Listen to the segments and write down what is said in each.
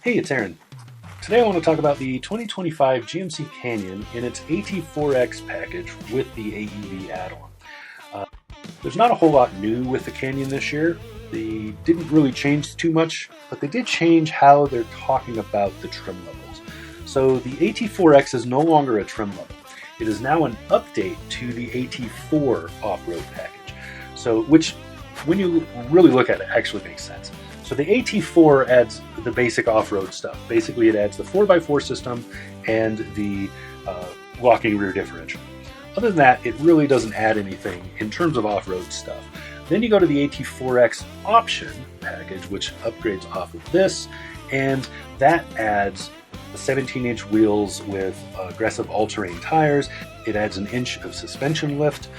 Hey, it's Aaron. Today I want to talk about the 2025 GMC Canyon in its AT4X package with the AEV add-on. There's not a whole lot new with the Canyon this year. They didn't really change too much, but they did change how they're talking about the trim levels. So the AT4X is no longer a trim level. It is now an update to the AT4 off-road package. So, which, when you really look at it, actually makes sense. So the AT4 adds the basic off-road stuff. Basically, it adds the 4x4 system and the locking rear differential. Other than that, it really doesn't add anything in terms of off-road stuff. Then you go to the AT4X option package, which upgrades off of this, and that adds the 17-inch wheels with aggressive all-terrain tires. It adds an inch of suspension lift.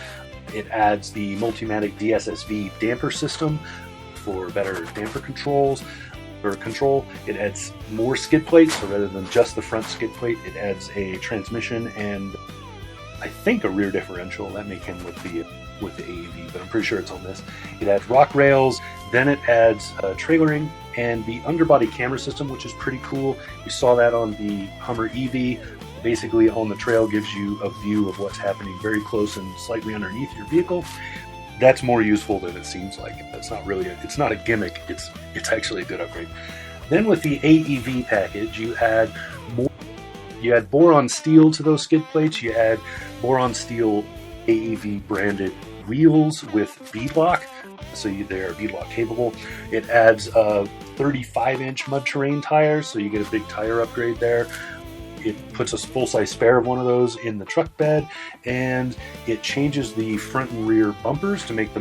It adds the Multimatic DSSV damper system for better damper control. It adds more skid plates, so rather than just the front skid plate, it adds a transmission and I think a rear differential. That may come with the AEV, but I'm pretty sure it's on this. It adds rock rails, then it adds trailering and the underbody camera system, which is pretty cool. You saw that on the Hummer EV. Basically, on the trail gives you a view of what's happening very close and slightly underneath your vehicle. That's more useful than it seems like. It's not a gimmick. It's actually a good upgrade. Then with the AEV package, you add boron steel to those skid plates. You add boron steel AEV branded wheels with beadlock, so they are beadlock capable. It adds 35-inch mud terrain tires, so you get a big tire upgrade there. It puts a full-size spare of one of those in the truck bed, and it changes the front and rear bumpers to make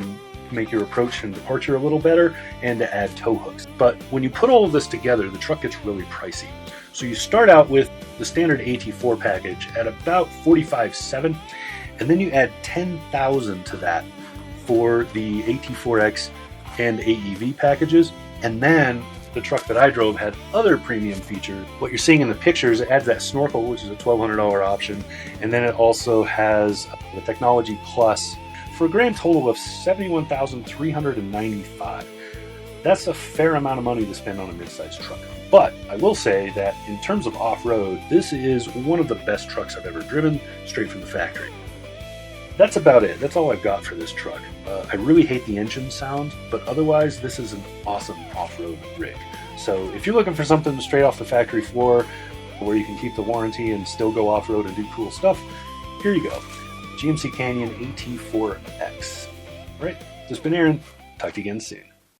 your approach and departure a little better, and to add tow hooks. But when you put all of this together, the truck gets really pricey. So you start out with the standard AT4 package at about $45,700, and then you add $10,000 to that for the AT4X and AEV packages, and then the truck that I drove had other premium features. What you're seeing in the pictures, it adds that snorkel, which is a $1,200 option, and then it also has the Technology Plus for a grand total of $71,395. That's a fair amount of money to spend on a midsize truck. But I will say that in terms of off-road, this is one of the best trucks I've ever driven, straight from the factory. That's about it. That's all I've got for this truck. I really hate the engine sound, but otherwise this is an awesome off-road rig. So if you're looking for something straight off the factory floor where you can keep the warranty and still go off-road and do cool stuff, here you go. GMC Canyon AT4X. All right, this has been Aaron. Talk to you again soon.